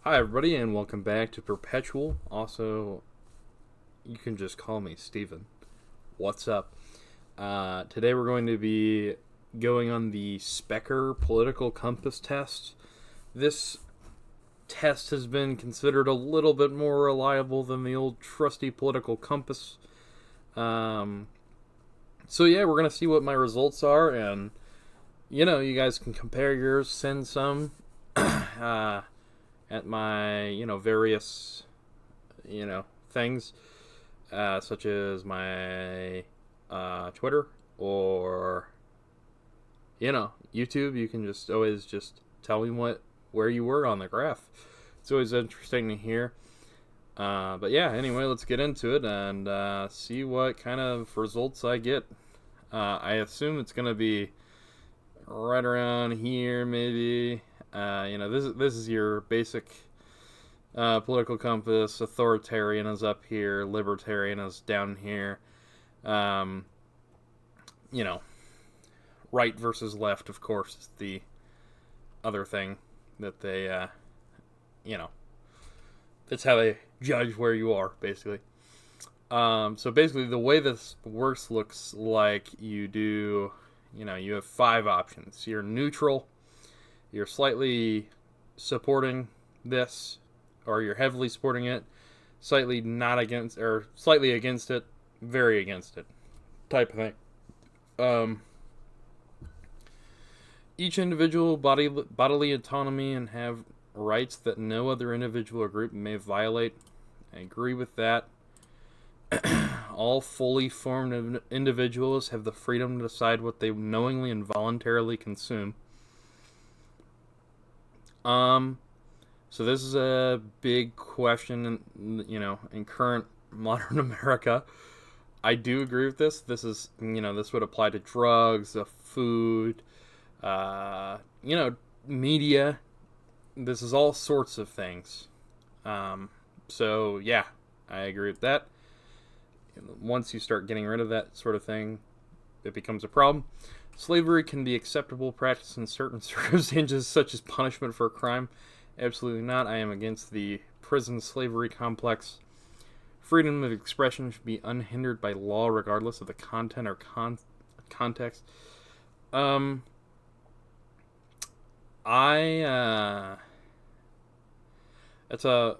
Hi, everybody, and welcome back to Perpetual. Also, you can just call me Steven. What's up? Today we're going to be going on the Spekr political compass test. This test has been considered a little bit more reliable than the old trusty political compass. Um, so, yeah, we're going to see what my results are, and, you guys can compare yours, send some. At my various things, such as my Twitter or YouTube. You can just always just tell me where you were on the graph. It's always interesting to hear. But yeah, anyway, let's get into it and see what kind of results I get. I assume it's gonna be right around here, maybe. This is your basic political compass. Authoritarian is up here. Libertarian is down here. Um, you know, right versus left, of course, is the other thing that they, you know, that's how they judge where you are, basically. So basically, the way this works looks like you have five options. You're neutral, you're slightly supporting this, or you're heavily supporting it, slightly not against, or slightly against it, very against it, type of thing. Um, each individual bodily autonomy and have rights that no other individual or group may violate. I agree with that. All fully formed individuals have the freedom to decide what they knowingly and voluntarily consume. So this is a big question, in current modern America. I do agree with this. This would apply to drugs, food, media. This is all sorts of things. So yeah, I agree with that. Once you start getting rid of that sort of thing, it becomes a problem. Slavery can be acceptable practice in certain circumstances, such as punishment for a crime. Absolutely not. I am against the prison slavery complex. Freedom of expression should be unhindered by law, regardless of the content or context. I That's a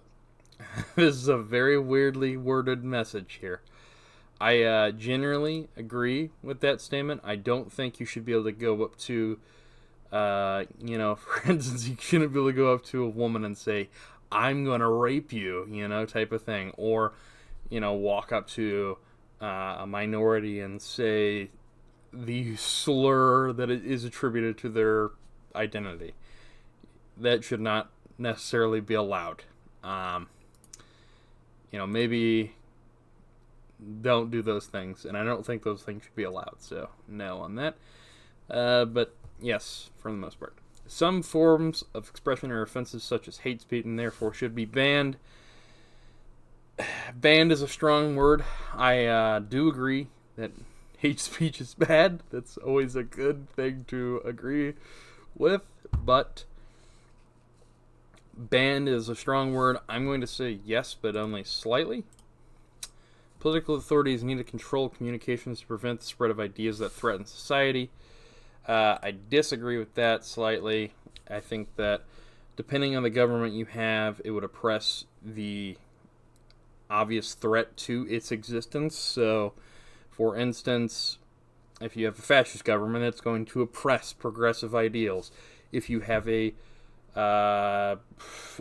this is a very weirdly worded message here. I generally agree with that statement. I don't think you should be able to go up to, for instance, you shouldn't be able to go up to a woman and say, "I'm gonna rape you," type of thing, or, walk up to a minority and say the slur that it is attributed to their identity. That should not necessarily be allowed. Maybe don't do those things, and I don't think those things should be allowed. So no on that. But yes, for the most part, some forms of expression are offensive, such as hate speech, and therefore should be banned. Banned is a strong word. I do agree that hate speech is bad. That's always a good thing to agree with, but banned is a strong word. I'm going to say yes, but only slightly. Political authorities need to control communications to prevent the spread of ideas that threaten society. I disagree with that slightly. I think that depending on the government you have, it would oppress the obvious threat to its existence. So, for instance, if you have a fascist government, it's going to oppress progressive ideals. If you have a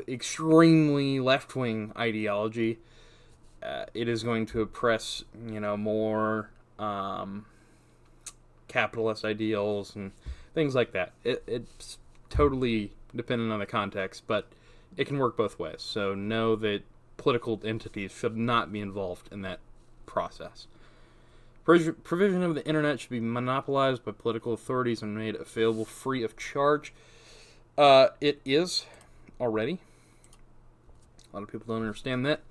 extremely left-wing ideology, it is going to oppress, more capitalist ideals and things like that. It's totally dependent on the context, but it can work both ways. So know that political entities should not be involved in that process. Provision of the internet should be monopolized by political authorities and made available free of charge. It is already. A lot of people don't understand that.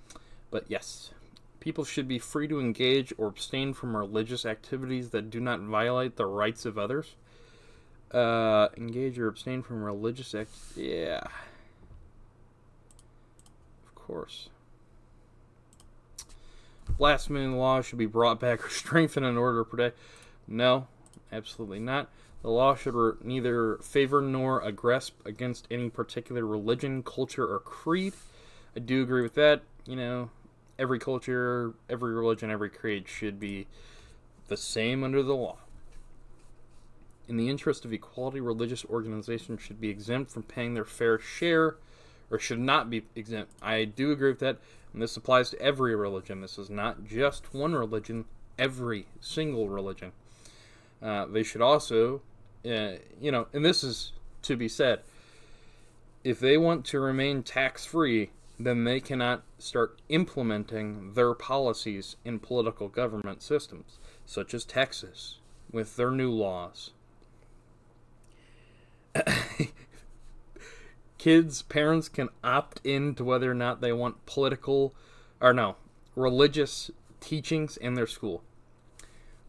But yes, people should be free to engage or abstain from religious activities that do not violate the rights of others. Engage or abstain from religious yeah. course. Blasphemy law should be brought back or strengthened in order to protect. No, absolutely not. The law should neither favor nor aggress against any particular religion, culture, or creed. I do agree with that. Every culture, every religion, every creed should be the same under the law. In the interest of equality, religious organizations should be exempt from paying their fair share, or should not be exempt. I do agree with that, and this applies to every religion. This is not just one religion, every single religion. They should also, and this is to be said, if they want to remain tax-free, then they cannot start implementing their policies in political government systems, such as Texas, with their new laws. Parents can opt in to whether or not they want religious teachings in their school.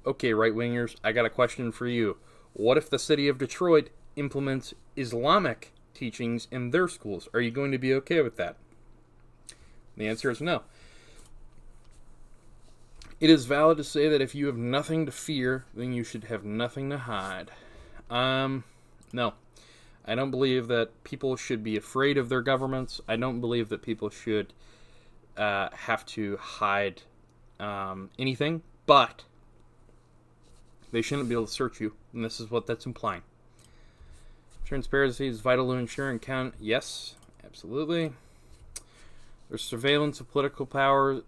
Okay, right-wingers, I got a question for you. What if the city of Detroit implements Islamic teachings in their schools? Are you going to be okay with that? The answer is no. It is valid to say that if you have nothing to fear, then you should have nothing to hide. No. I don't believe that people should be afraid of their governments. I don't believe that people should have to hide anything, but they shouldn't be able to search you, and this is what that's implying. Transparency is vital to ensure and count. Yes, absolutely. There's surveillance of political power,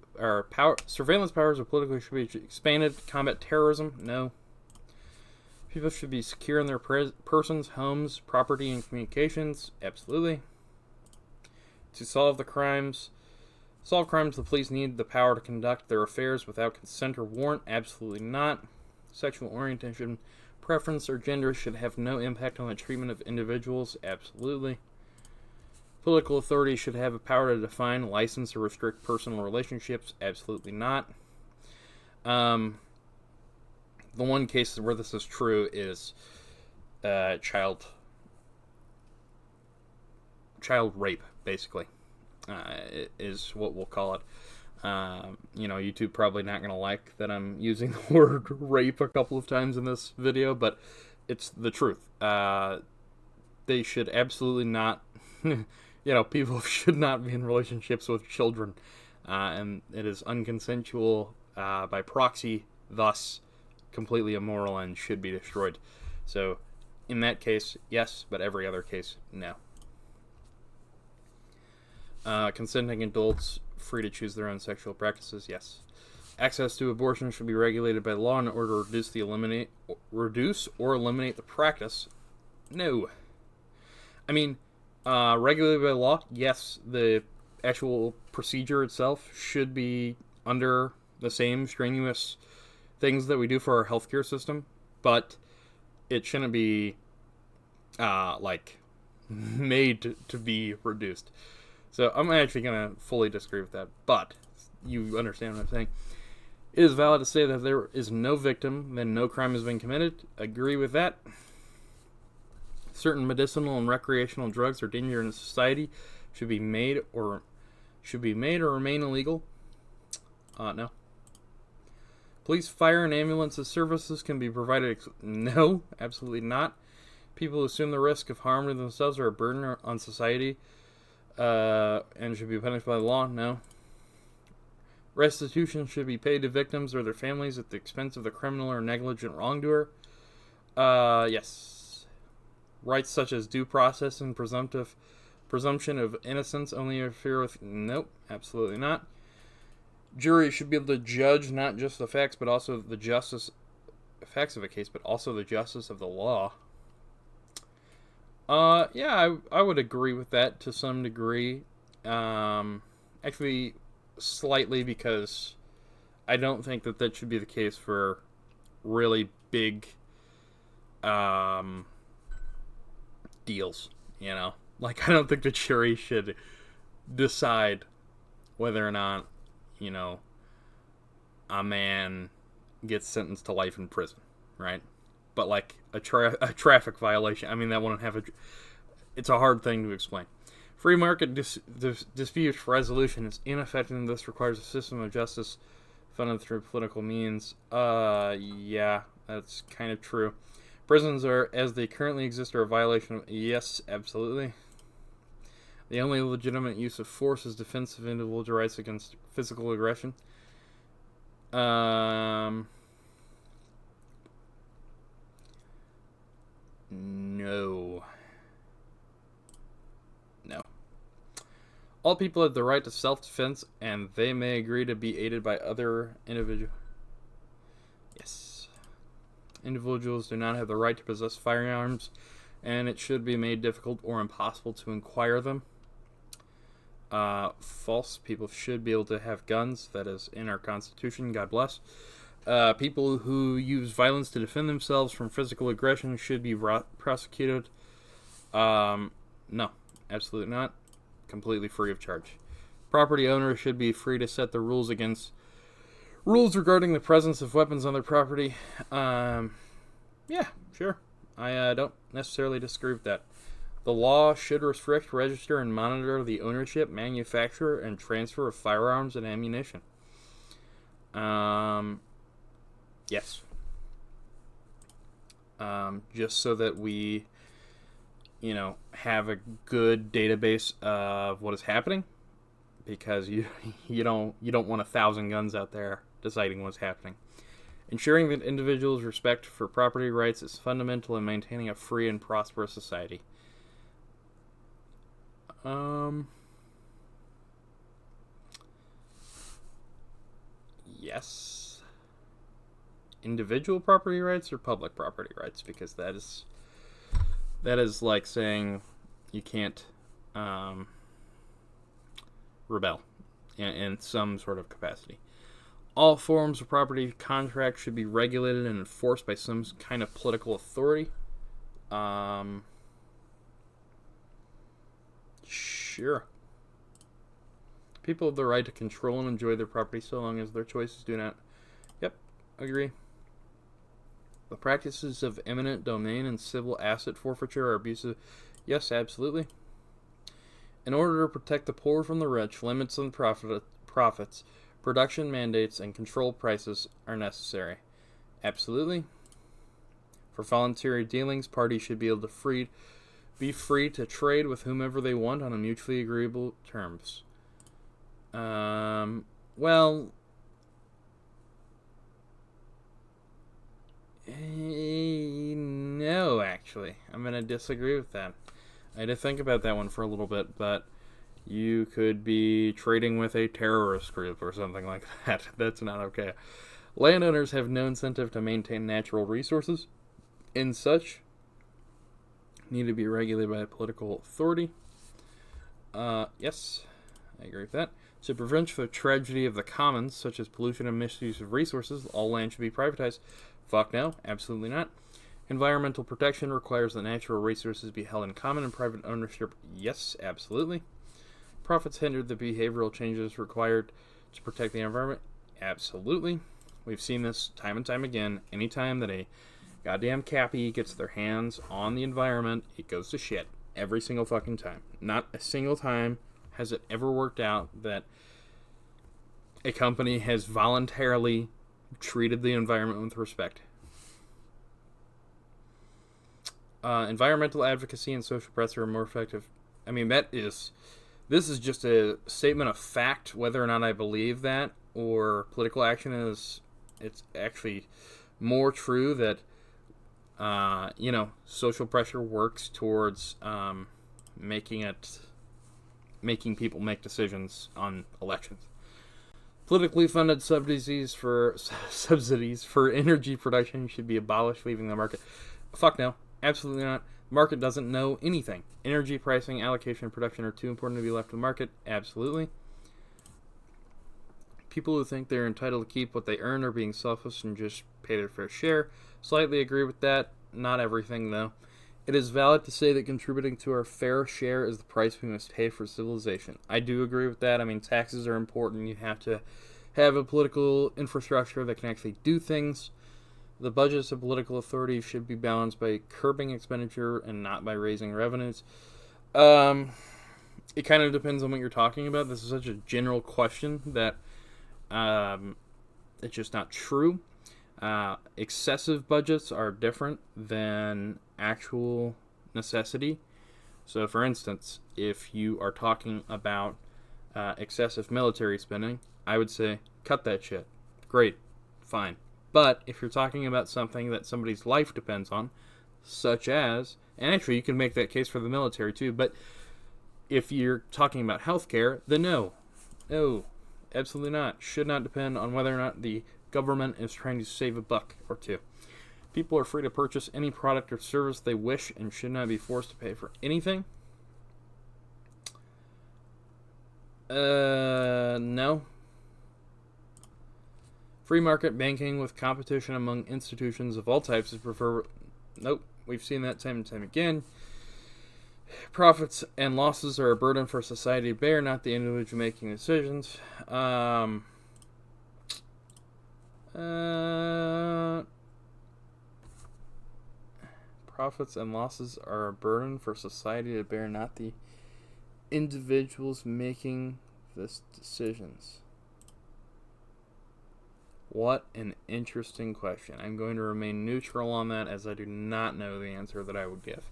surveillance powers of political should be expanded to combat terrorism. No. People should be secure in their persons, homes, property, and communications. Absolutely. To solve crimes, the police need the power to conduct their affairs without consent or warrant. Absolutely not. Sexual orientation, preference, or gender should have no impact on the treatment of individuals. Absolutely. Political authority should have a power to define, license, or restrict personal relationships. Absolutely not. The one case where this is true is child rape, basically, is what we'll call it. YouTube probably not going to like that I'm using the word rape a couple of times in this video, but it's the truth. They should absolutely not, people should not be in relationships with children, and it is unconsensual by proxy, thus completely immoral and should be destroyed. So, in that case, yes, but every other case, no. Consenting adults free to choose their own sexual practices, yes. Access to abortion should be regulated by law in order to reduce or eliminate the practice. No. I mean, regulated by law, yes, the actual procedure itself should be under the same strenuous things that we do for our healthcare system, but it shouldn't be made to be reduced. So I'm actually going to fully disagree with that, but you understand what I'm saying. It is valid to say that there is no victim, then no crime has been committed. Agree with that. Certain medicinal and recreational drugs are dangerous in society, should be made or remain illegal. No. Police, fire, and ambulances services can be provided. No, absolutely not. People who assume the risk of harm to themselves are a burden on society and should be punished by the law. No. Restitution should be paid to victims or their families at the expense of the criminal or negligent wrongdoer. Yes. Rights such as due process and presumption of innocence only interfere with. Nope, absolutely not. Jury should be able to judge not just the facts, but also the facts of a case, but also the justice of the law. Yeah, I would agree with that to some degree. Actually, slightly, because I don't think that should be the case for really big deals, Like, I don't think the jury should decide whether or not, a man gets sentenced to life in prison, right? But, like, a traffic violation, I mean, that wouldn't have it's a hard thing to explain. Free market dispute resolution is ineffective and thus requires a system of justice funded through political means. Yeah, that's kind of true. Prisons are, as they currently exist, are a violation of... Yes, absolutely. The only legitimate use of force is defense of individual rights against physical aggression. No. No. All people have the right to self-defense, and they may agree to be aided by other individuals. Yes. Individuals do not have the right to possess firearms, and it should be made difficult or impossible to acquire them. False. People should be able to have guns. That is in our Constitution. God bless. People who use violence to defend themselves from physical aggression should be prosecuted. No. Absolutely not. Completely free of charge. Property owners should be free to set the rules regarding the presence of weapons on their property. Yeah, sure. I don't necessarily disagree with that. The law should restrict, register, and monitor the ownership, manufacture, and transfer of firearms and ammunition. Yes. Just so that we, have a good database of what is happening, because you don't want 1,000 guns out there deciding what's happening. Ensuring that individuals' respect for property rights is fundamental in maintaining a free and prosperous society. Yes. Individual property rights or public property rights, because that is like saying you can't rebel in some sort of capacity. All forms of property contract should be regulated and enforced by some kind of political authority. Sure. People have the right to control and enjoy their property so long as their choices do not. Yep, agree. The practices of eminent domain and civil asset forfeiture are abusive. Yes, absolutely. In order to protect the poor from the rich, limits on profits, production mandates, and control prices are necessary. Absolutely. For voluntary dealings, parties should be able to be free to trade with whomever they want on a mutually agreeable terms. Well, no, actually. I'm going to disagree with that. I had to think about that one for a little bit, but you could be trading with a terrorist group or something like that. That's not okay. Landowners have no incentive to maintain natural resources, and such need to be regulated by a political authority. Yes, I agree with that. To prevent the tragedy of the commons, such as pollution and misuse of resources, all land should be privatized. Fuck no, absolutely not. Environmental protection requires that natural resources be held in common and private ownership. Yes, absolutely. Profits hinder the behavioral changes required to protect the environment. Absolutely. We've seen this time and time again. Anytime that a goddamn cappy gets their hands on the environment, it goes to shit. Every single fucking time. Not a single time has it ever worked out that a company has voluntarily treated the environment with respect. Environmental advocacy and social pressure are more effective. I mean, this is just a statement of fact. Whether or not I believe that or political action it's actually more true that, social pressure works towards making people make decisions on elections. Politically funded subsidies for energy production should be abolished, leaving the market. Fuck no. Absolutely not. Market doesn't know anything. Energy pricing, allocation, and production are too important to be left to the market. Absolutely. People who think they're entitled to keep what they earn are being selfish and just pay their fair share. Slightly agree with that. Not everything, though. It is valid to say that contributing to our fair share is the price we must pay for civilization. I do agree with that. I mean, taxes are important. You have to have a political infrastructure that can actually do things. The budgets of political authority should be balanced by curbing expenditure and not by raising revenues. It kind of depends on what you're talking about. This is such a general question that it's just not true. Excessive budgets are different than actual necessity. So, for instance, if you are talking about excessive military spending, I would say cut that shit. Great, fine. But if you're talking about something that somebody's life depends on, such as, and actually you can make that case for the military too, but if you're talking about healthcare, then no, absolutely not. Should not depend on whether or not the government is trying to save a buck or two. People are free to purchase any product or service they wish and should not be forced to pay for anything. No. Free market banking with competition among institutions of all types is preferred. Nope. We've seen that time and time again. Profits and losses are a burden for society to bear, not the individual making decisions. Profits and losses are a burden for society to bear, not the individuals making these decisions. What an interesting question. I'm going to remain neutral on that as I do not know the answer that I would give.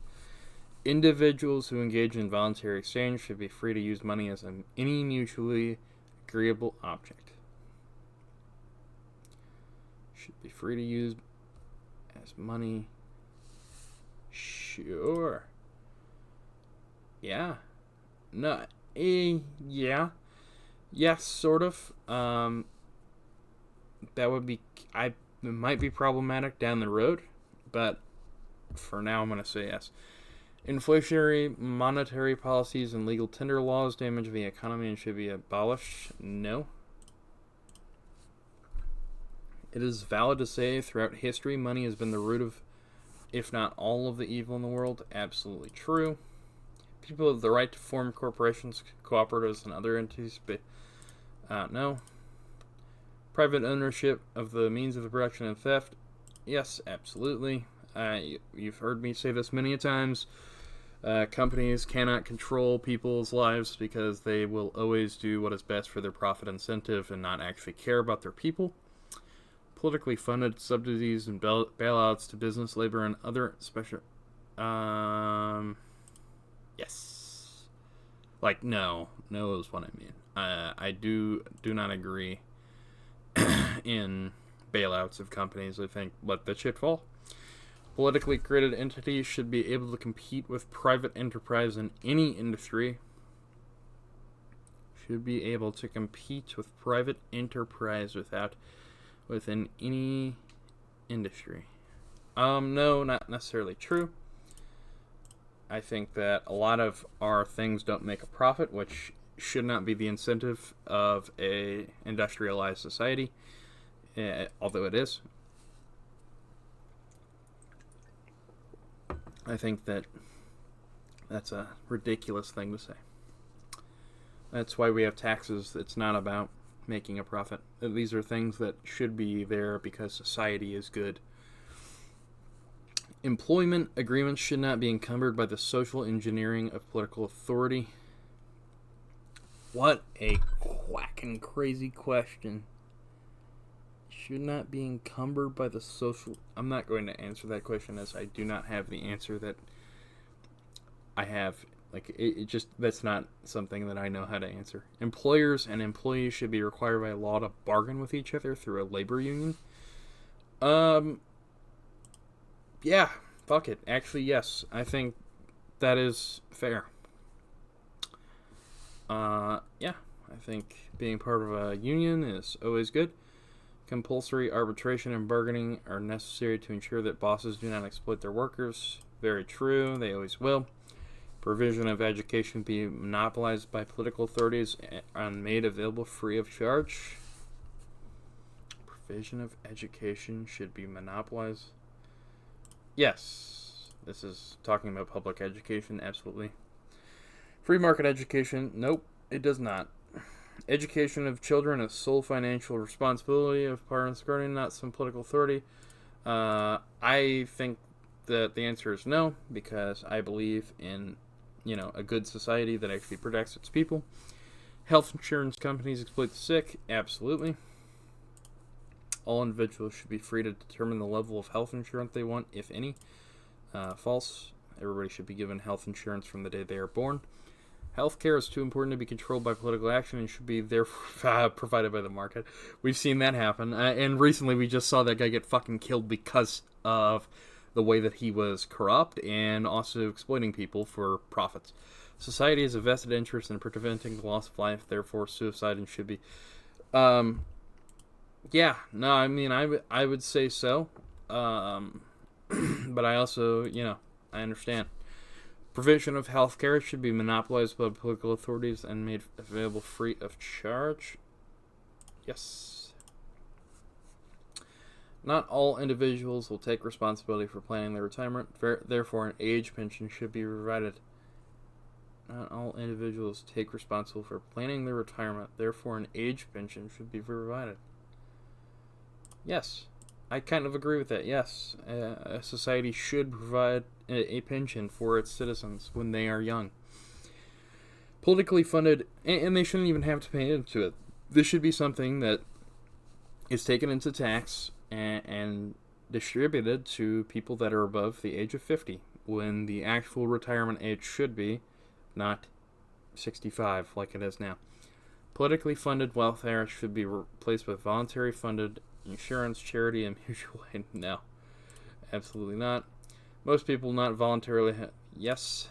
Individuals who engage in voluntary exchange should be free to use money as any mutually agreeable object. Should be free to use as money. Sure. Yeah. No. Yeah. Yes, sort of. That would be. It might be problematic down the road, but for now, I'm going to say yes. Inflationary monetary policies and legal tender laws damage the economy and should be abolished. No. It is valid to say throughout history, money has been the root of, if not all of the evil in the world. Absolutely true. People have the right to form corporations, cooperatives, and other entities, but no. Private ownership of the means of production and theft. Yes, absolutely. You've heard me say this many times. Companies cannot control people's lives because they will always do what is best for their profit incentive and not actually care about their people. Politically funded subsidies and bailouts to business, labor, and other special... yes. Like, no. No is what I mean. I do not agree in bailouts of companies. I think let that shit fall. Politically created entities should be able to compete with private enterprise in any industry. Should be able to compete with private enterprise within any industry. No, not necessarily true. I think that a lot of our things don't make a profit, which should not be the incentive of a industrialized society, although it is. I think that that's a ridiculous thing to say. That's why we have taxes. It's not about making a profit. These are things that should be there because society is good. Employment agreements should not be encumbered by the social engineering of political authority. What a quacking crazy question. Should not be encumbered by the social... I'm not going to answer that question as I do not have the answer that I have. Like, it just... That's not something that I know how to answer. Employers and employees should be required by law to bargain with each other through a labor union. Yeah, fuck it. Actually, yes. I think that is fair. Yeah. I think being part of a union is always good. Compulsory arbitration and bargaining are necessary to ensure that bosses do not exploit their workers. Very true. They always will. Provision of education be monopolized by political authorities and made available free of charge. Provision of education should be monopolized. Yes. This is talking about public education. Absolutely. Free market education. Nope. It does not. Education of children is sole financial responsibility of parents, guardian, not some political authority. I think that the answer is no, because I believe in a good society that actually protects its people. Health insurance companies exploit the sick. Absolutely. All individuals should be free to determine the level of health insurance they want, if any. False. Everybody should be given health insurance from the day they are born. Healthcare is too important to be controlled by political action and should be therefore provided by the market. We've seen that happen. And recently we just saw that guy get fucking killed because of the way that he was corrupt and also exploiting people for profits. Society has a vested interest in preventing the loss of life, therefore suicide and should be... yeah, no, I mean, I would say so. But I also, I understand. Provision of healthcare should be monopolized by political authorities and made available free of charge. Yes. Not all individuals will take responsibility for planning their retirement. Therefore, an age pension should be provided. Not all individuals take responsibility for planning their retirement. Therefore, an age pension should be provided. Yes. I kind of agree with that, yes. A society should provide a pension for its citizens when they are young. Politically funded, and they shouldn't even have to pay into it. This should be something that is taken into tax and distributed to people that are above the age of 50, when the actual retirement age should be not 65 like it is now. Politically funded welfare should be replaced with voluntary funded insurance, charity, and mutual aid. No, absolutely not. Most people not voluntarily... yes,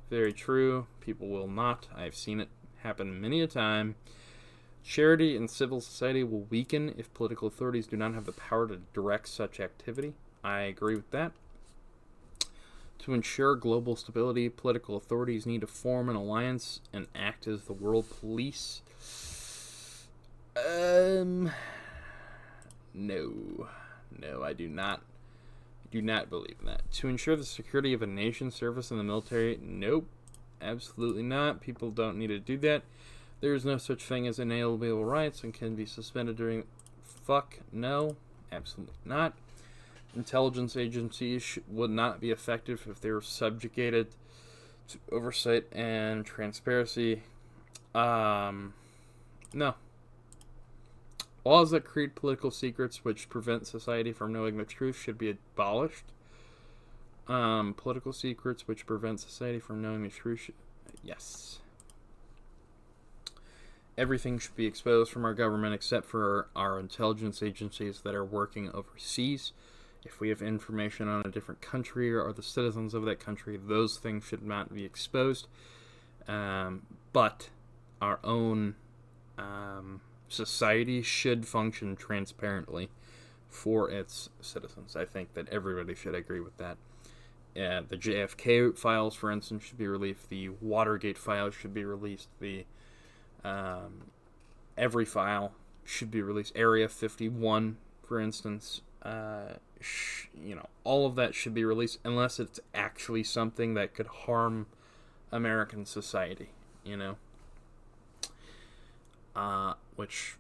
very true. People will not. I've seen it happen many a time. Charity and civil society will weaken if political authorities do not have the power to direct such activity. I agree with that. To ensure global stability, political authorities need to form an alliance and act as the world police. No, I do not believe in that. To ensure the security of a nation, service in the military, nope, absolutely not. People don't need to do that. There is no such thing as inalienable rights and can be suspended during... fuck, no, absolutely not. Intelligence agencies would not be effective if they were subjugated to oversight and transparency. No. Laws that create political secrets which prevent society from knowing the truth should be abolished. Political secrets which prevent society from knowing the truth yes. Everything should be exposed from our government except for our intelligence agencies that are working overseas. If we have information on a different country or the citizens of that country, those things should not be exposed. But our own society should function transparently for its citizens. I think that everybody should agree with that. The JFK files, for instance, should be released. The Watergate files should be released. The every file should be released. Area 51, for instance, all of that should be released unless it's actually something that could harm American society, which,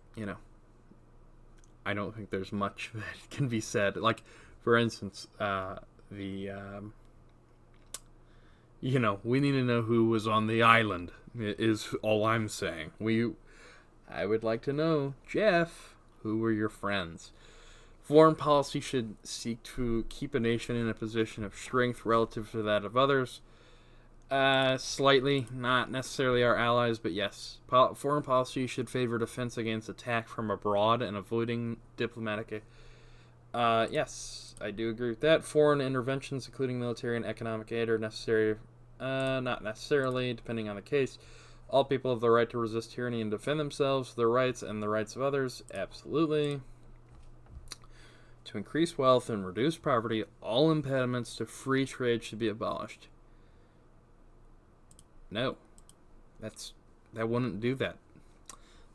I don't think there's much that can be said. Like, for instance, we need to know who was on the island, is all I'm saying. I would like to know, Jeff, who were your friends? Foreign policy should seek to keep a nation in a position of strength relative to that of others. Slightly, not necessarily our allies, but yes. Foreign policy should favor defense against attack from abroad and avoiding diplomatic... yes, I do agree with that. Foreign interventions, including military and economic aid, are necessary. Not necessarily, depending on the case. All people have the right to resist tyranny and defend themselves, their rights, and the rights of others. Absolutely. To increase wealth and reduce poverty, all impediments to free trade should be abolished. No. That wouldn't do that.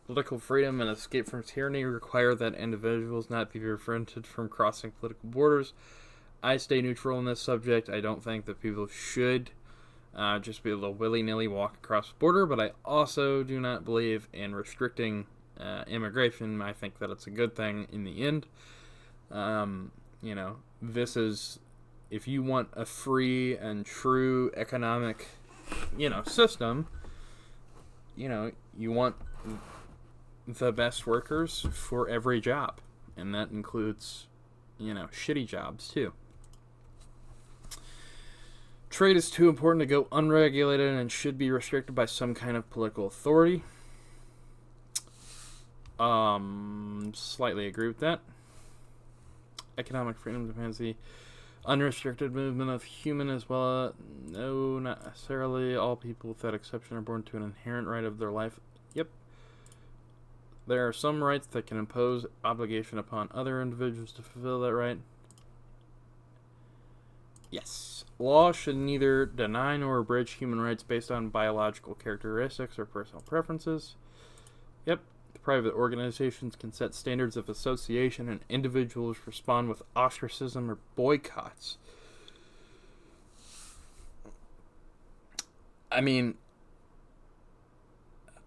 Political freedom and escape from tyranny require that individuals not be prevented from crossing political borders. I stay neutral on this subject. I don't think that people should just be able to willy-nilly walk across the border, but I also do not believe in restricting immigration. I think that it's a good thing in the end. This is, if you want a free and true economic system, you want the best workers for every job. And that includes, shitty jobs too. Trade is too important to go unregulated and should be restricted by some kind of political authority. Slightly agree with that. Economic freedom depends the unrestricted movement of human as well. No, not necessarily. All people without exception are born to an inherent right of their life. Yep. There are some rights that can impose obligation upon other individuals to fulfill that right. Yes. Law should neither deny nor abridge human rights based on biological characteristics or personal preferences. Yep. Private organizations can set standards of association, and individuals respond with ostracism or boycotts. I mean,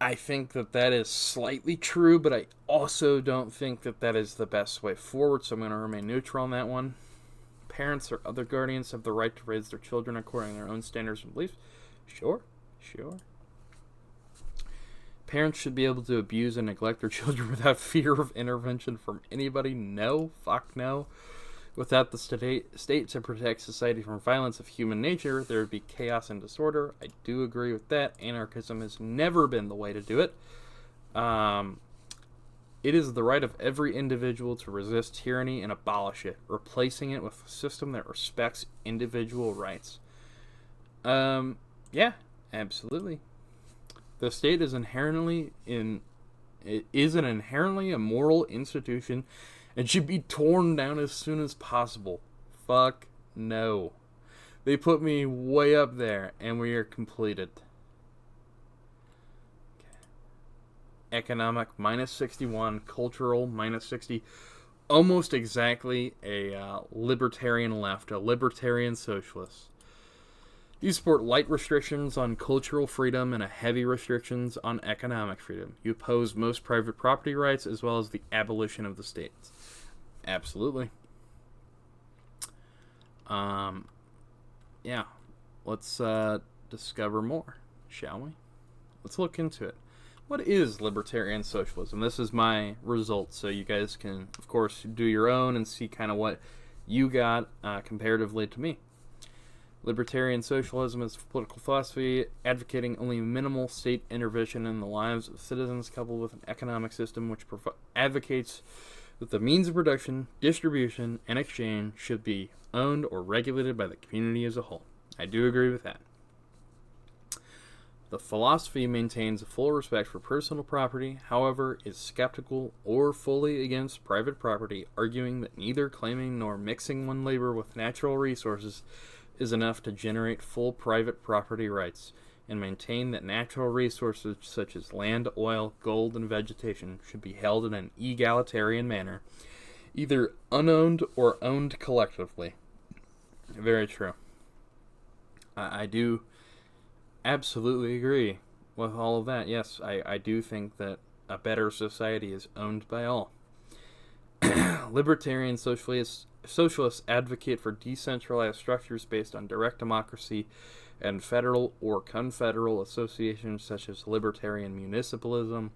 I think that is slightly true, but I also don't think that is the best way forward, so I'm going to remain neutral on that one. Parents or other guardians have the right to raise their children according to their own standards and beliefs. Sure. Parents should be able to abuse and neglect their children without fear of intervention from anybody. No. Fuck no. Without the state to protect society from violence of human nature, there would be chaos and disorder. I do agree with that. Anarchism has never been the way to do it. It is the right of every individual to resist tyranny and abolish it, replacing it with a system that respects individual rights. Yeah, absolutely. The state is inherently an immoral institution and should be torn down as soon as possible. Fuck no. They put me way up there, and we are completed. Okay. Economic, minus 61. Cultural, minus 60. Almost exactly a libertarian left, a libertarian socialist. You support light restrictions on cultural freedom and a heavy restrictions on economic freedom. You oppose most private property rights as well as the abolition of the state. Absolutely. Yeah. Let's discover more, shall we? Let's look into it. What is libertarian socialism? This is my result, so you guys can, of course, do your own and see kind of what you got comparatively to me. Libertarian socialism is political philosophy advocating only minimal state intervention in the lives of citizens, coupled with an economic system which advocates that the means of production, distribution, and exchange should be owned or regulated by the community as a whole. I do agree with that. The philosophy maintains a full respect for personal property, however, is skeptical or fully against private property, arguing that neither claiming nor mixing one labor with natural resources is enough to generate full private property rights, and maintain that natural resources such as land, oil, gold, and vegetation should be held in an egalitarian manner, either unowned or owned collectively. Very true. I do absolutely agree with all of that. Yes, I do think that a better society is owned by all. Libertarian socialists advocate for decentralized structures based on direct democracy and federal or confederal associations such as libertarian municipalism,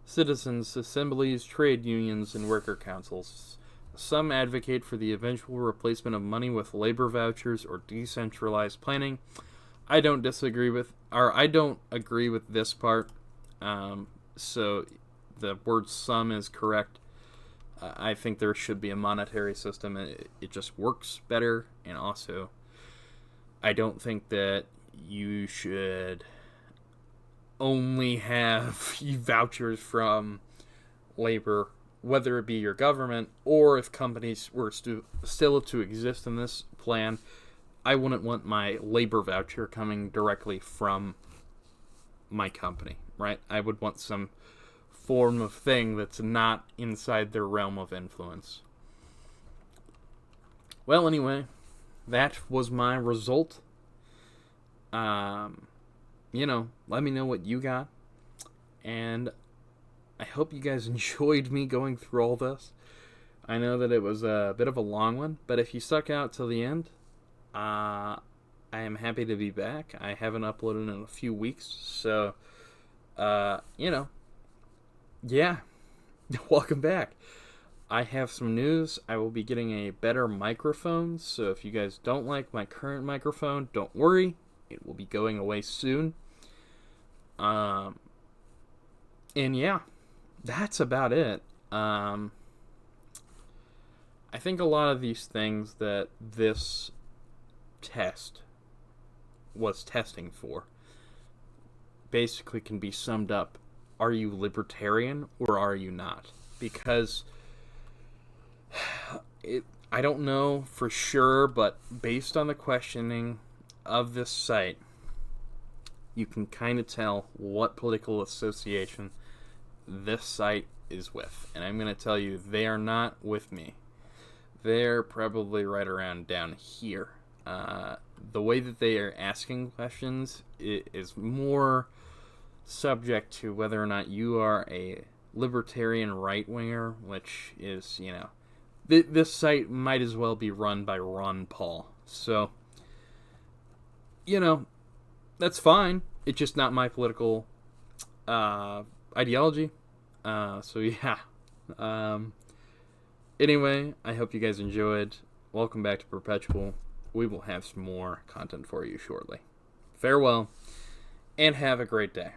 citizens' assemblies, trade unions, and worker councils. Some advocate for the eventual replacement of money with labor vouchers or decentralized planning. I don't agree with this part. So the word "some" is correct. I think there should be a monetary system. It just works better, and also, I don't think that you should only have vouchers from labor, whether it be your government or if companies were still to exist in this plan. I wouldn't want my labor voucher coming directly from my company, right? I would want some form of thing that's not inside their realm of influence. Well, anyway, that was my result. Let me know what you got. And I hope you guys enjoyed me going through all this. I know that it was a bit of a long one, but if you stuck out till the end, I am happy to be back. I haven't uploaded in a few weeks, so, yeah, welcome back. I have some news. I will be getting a better microphone, so if you guys don't like my current microphone, don't worry. It will be going away soon. And yeah, that's about it. I think a lot of these things that this test was testing for basically can be summed up: are you libertarian or are you not? Because I don't know for sure, but based on the questioning of this site, you can kind of tell what political association this site is with. And I'm going to tell you, they are not with me. They're probably right around down here. The way that they are asking questions is more subject to whether or not you are a libertarian right-winger, which is, this site might as well be run by Ron Paul. So, that's fine. It's just not my political ideology. So, yeah. Anyway, I hope you guys enjoyed. Welcome back to Perpetual. We will have some more content for you shortly. Farewell, and have a great day.